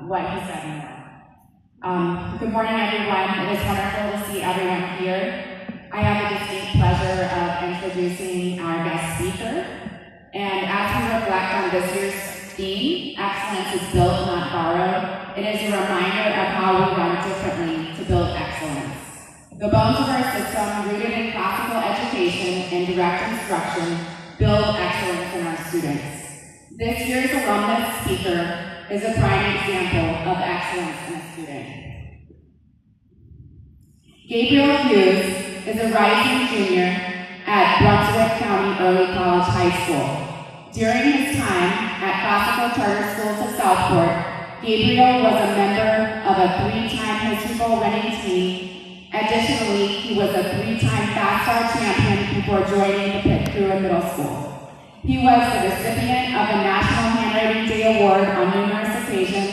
what he said more. Good morning, everyone. It is wonderful to see everyone here. I have the distinct pleasure of introducing our guest speaker. And as we reflect on this year's theme, excellence is built, not borrowed, it is a reminder of how we run differently to build excellence. The bones of our system, rooted in classical education and direct instruction, build excellence in our students. This year's alumnus speaker is a prime example of excellence in a student. Gabriel Hughes is a rising junior at Brunswick County Early College High School. During his time at Classical Charter Schools of Southport, Gabriel was a member of a 3-time History Bowl winning team. Additionally, he was a 3-time FastStar champion before joining the Pitt Crew in middle school. He was the recipient of the National Handwriting Day Award on numerous occasions,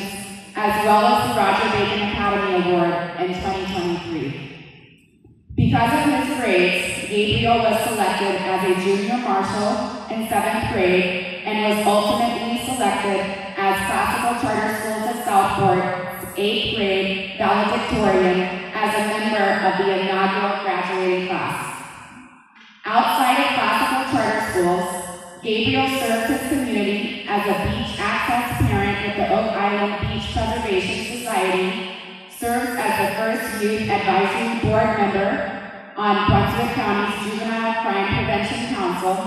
as well as the Roger Bacon Academy Award in 2023. Because of his grades, Gabriel was selected as a junior marshal in 7th grade and was ultimately selected as Classical Charter Schools of Southport's 8th grade valedictorian as a member of the inaugural graduating class. Outside of Classical Charter Schools, Gabriel served his community as a beach access parent with the Oak Island Beach Preservation Society, serves as the first youth advisory board member on Brunswick County's Juvenile Crime Prevention Council,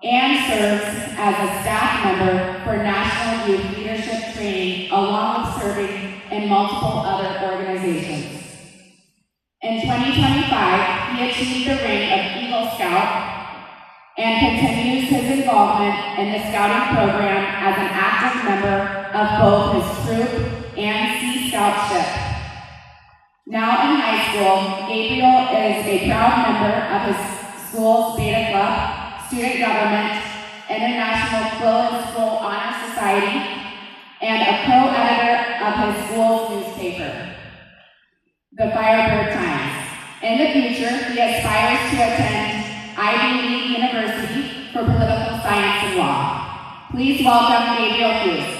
and serves as a staff member for National Youth Leadership Training, along with serving in multiple other organizations. In 2025, he achieved the rank of Eagle Scout and continues his involvement in the scouting program as an active member of both his troop and Sea Scout ship. Now in high school, Gabriel is a proud member of his school's Beta Club, student government, International Quill and Scroll Honor Society, and a co-editor of his school's newspaper, the Firebird Times. In the future, he aspires to attend Ivy League University for Political Science and Law. Please welcome Gabriel Hughes.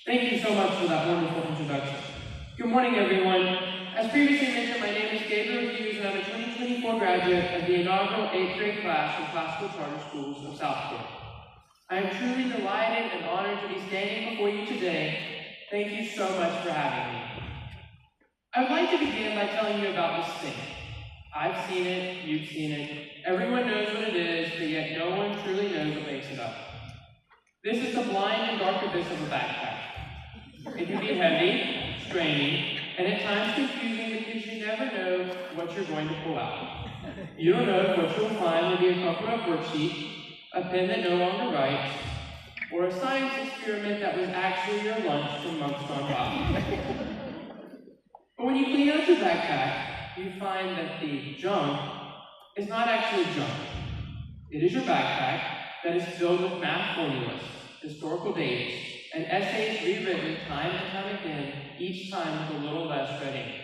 Thank you so much for that wonderful introduction. Good morning, everyone. As previously mentioned, my name is Gabriel Hughes, and I'm a 2024 graduate of the inaugural 8th grade class from Classical Charter Schools of Southport. I am truly delighted and honored to be standing before you today. Thank you so much for having me. I would like to begin by telling you about this thing. I've seen it, you've seen it, everyone knows what it is, but yet no one truly knows what makes it up. This is the blind and dark abyss of a backpack. It can be heavy, straining, and at times confusing because you never know what you're going to pull out. You don't know if what you'll find will be a crumpled up worksheet, a pen that no longer writes, or a science experiment that was actually your lunch from months gone by. But when you clean out your backpack, you find that the junk is not actually junk. It is your backpack that is filled with math formulas, historical dates, and essays rewritten time and time again, each time with a little less red ink.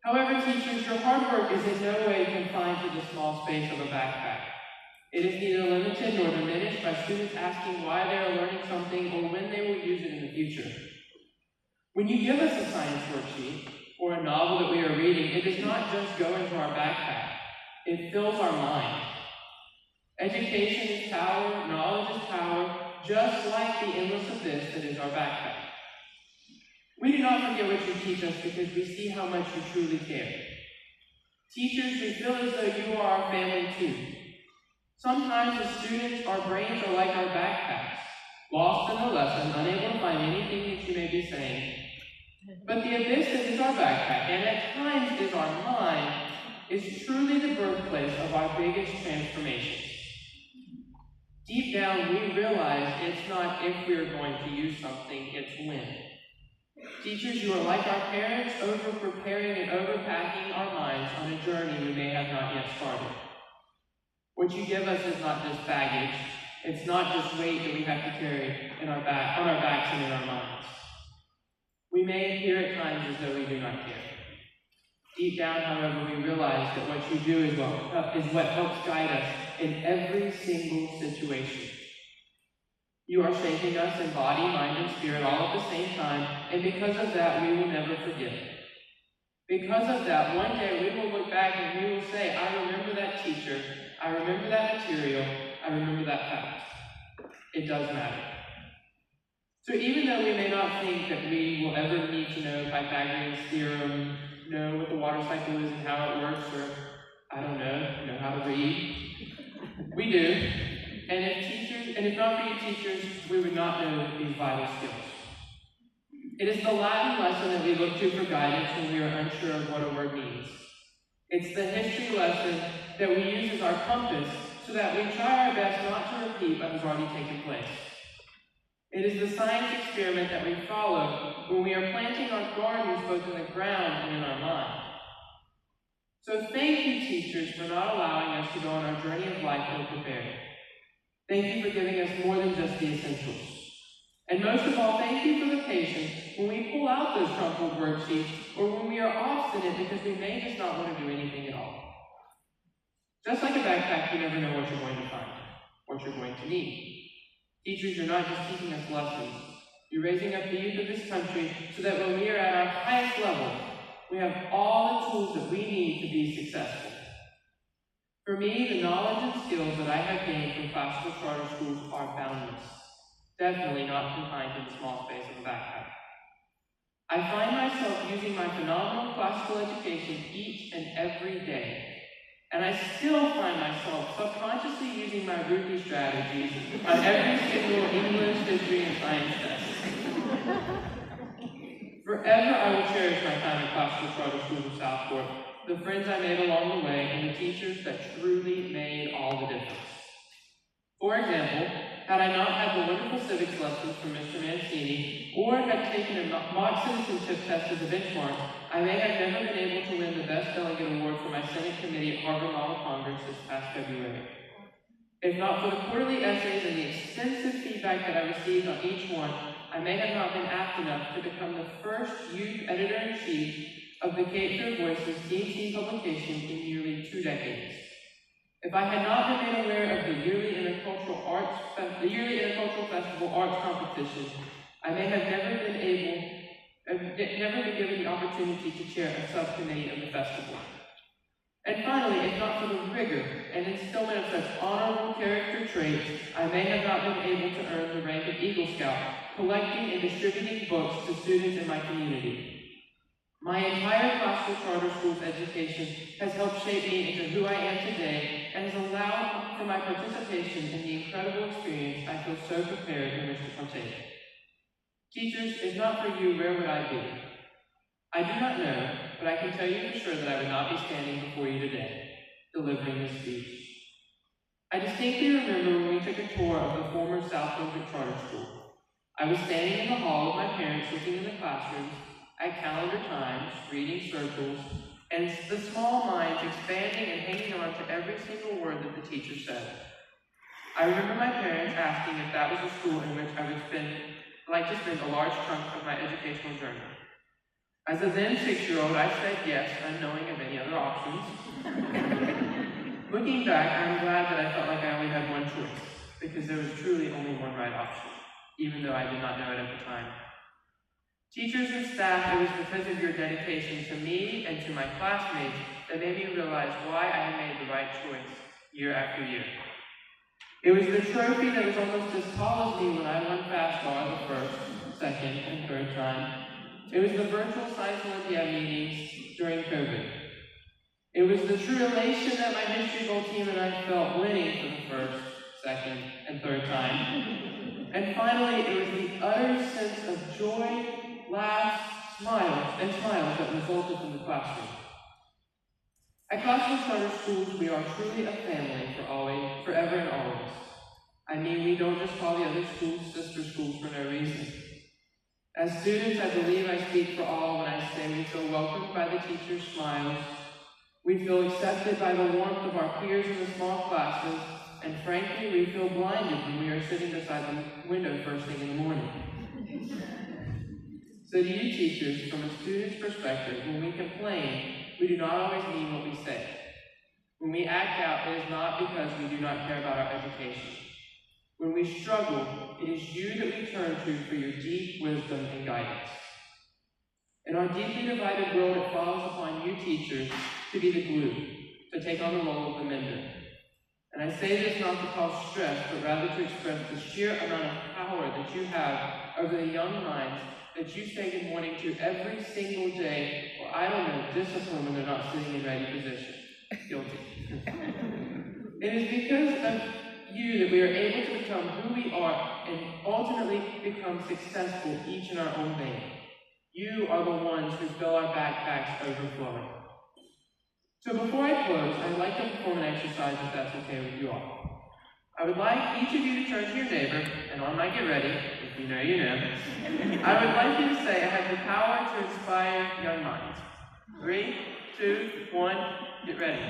However, teachers, your hard work is in no way confined to the small space of a backpack. It is neither limited nor diminished by students asking why they are learning something or when they will use it in the future. When you give us a science worksheet or a novel that we are reading, it does not just go into our backpack. It fills our mind. Education is power, knowledge is power, just like the endless abyss that is our backpack. We do not forget what you teach us because we see how much you truly care. Teachers, we feel as though you are our family too. Sometimes as students, our brains are like our backpacks, lost in the lesson, unable to find anything that you may be saying. But the abyss that is our backpack, and at times is our mind, is truly the birthplace of our biggest transformations. Deep down, we realize it's not if we're going to use something, it's when. Teachers, you are like our parents, over-preparing and overpacking our minds on a journey we may have not yet started. What you give us is not just baggage, It's not just weight that we have to carry on our backs and in our minds. We may appear at times as though we do not care. Deep down, however, we realize that what you do is what helps guide us in every single situation. You are shaping us in body, mind, and spirit all at the same time, and because of that, we will never forget. Because of that, one day we will look back and we will say, I remember that teacher, I remember that material, I remember that fact. It does matter. So even though we may not think that we will ever need to know Pythagorean's theorem, know what the water cycle is and how it works, or, I don't know how to read, we do. And if not for you teachers, we would not know these vital skills. It is the Latin lesson that we look to for guidance when we are unsure of what a word means. It's the history lesson that we use as our compass so that we try our best not to repeat what has already taken place. It is the science experiment that we follow when we are planting our gardens both in the ground and in our mind. So thank you, teachers, for not allowing us to go on our journey of life ill-prepared. Thank you for giving us more than just the essentials. And most of all, thank you for the patience when we pull out those crumpled worksheets or when we are obstinate because we may just not want to do anything at all. Just like a backpack, you never know what you're going to find, what you're going to need. Teachers, you're not just teaching us lessons. You're raising up the youth of this country so that when we are at our highest level, we have all the tools that we need to be successful. For me, the knowledge and skills that I have gained from classical charter schools are boundless, definitely not confined to the small space of a backpack. I find myself using my phenomenal classical education each and every day, and I still find myself subconsciously using my Ruthie strategies on every single English, history, and science test. Forever I will cherish my time at classical charter schools of Southport, the friends I made along the way, and the teachers that truly made all the difference. For example, had I not had the wonderful civics lessons from Mr. Mancini, or had taken a mock citizenship test as a benchmark, I may have never been able to win the Best Delegate Award for my Senate Committee at Harvard Model Congress this past February. If not for the quarterly essays and the extensive feedback that I received on each one, I may have not been apt enough to become the first youth editor-in-chief of the Cape Fear Voices D.C. publication in nearly 2 decades. If I had not been made aware of the yearly Intercultural Festival Arts Competition, I may have never been given the opportunity to chair a subcommittee of the festival. And finally, if not for the rigor and instillment of such honorable character traits, I may have not been able to earn the rank of Eagle Scout, collecting and distributing books to students in my community. My entire classical charter school's education has helped shape me into who I am today and has allowed for my participation in the incredible experience I feel so prepared in which to partake. Teachers, if not for you, where would I be? I do not know, but I can tell you for sure that I would not be standing before you today, delivering this speech. I distinctly remember when we took a tour of the former South Brunswick Charter School. I was standing in the hall with my parents looking in the classrooms, at calendar times, reading circles, and the small minds expanding and hanging on to every single word that the teacher said. I remember my parents asking if that was a school in which I would like to spend a large chunk of my educational journey. As a then 6-year-old, I said yes, unknowing of any other options. Looking back, I'm glad that I felt like I only had one choice, because there was truly only one right option, even though I did not know it at the time. Teachers and staff, it was because of your dedication to me and to my classmates that made me realize why I had made the right choice year after year. It was the trophy that was almost as tall as me when I won fastball the first, second, and third time. It was the virtual Science Olympiad meetings during COVID. It was the true elation that my history bowl team and I felt winning for the first, second, and third time. And finally, it was the utter sense of joy, laughs, smiles that resulted from the classroom. At classical charter schools, we are truly a family for always, forever and always. I mean, we don't just call the other schools sister schools for no reason. As students, I believe I speak for all when I say we feel welcomed by the teachers' smiles, we feel accepted by the warmth of our peers in the small classes, and frankly, we feel blinded when we are sitting beside the window first thing in the morning. So to you teachers, from a student's perspective, when we complain, we do not always mean what we say. When we act out, it is not because we do not care about our education. When we struggle, it is you that we turn to for your deep wisdom and guidance. In our deeply divided world, it falls upon you teachers to be the glue, to take on the role of the mender. And I say this not to cause stress, but rather to express the sheer amount of power that you have over the young minds that you say good morning to every single day, or I don't know, discipline when they're not sitting in ready position. Guilty. It is because of you that we are able to become who we are and ultimately become successful each in our own vein. You are the ones who fill our backpacks overflowing. So before I close, I'd like to perform an exercise if that's okay with you all. I would like each of you to turn to your neighbor, and on my get ready, if you know, you know. I would like you to say, I have the power to inspire young minds. 3, 2, 1, get ready.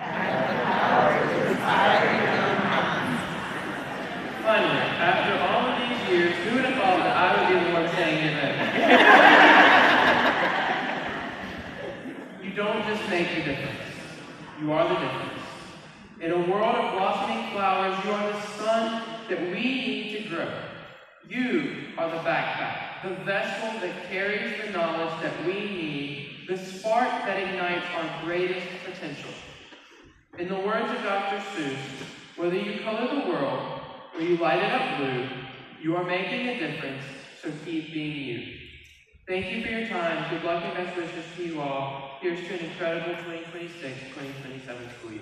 I have the power to inspire young minds. Finally, after all of these years, who would have thought that I would be the one saying get ready? You don't just make the difference. You are the difference. In a world of blossoming flowers, you are the sun that we need to grow. You are the backpack, the vessel that carries the knowledge that we need, the spark that ignites our greatest potential. In the words of Dr. Seuss, whether you color the world or you light it up blue, you are making a difference, so keep being you. Thank you for your time. Good luck and best wishes to you all. Here's to an incredible 2026-2027 school year.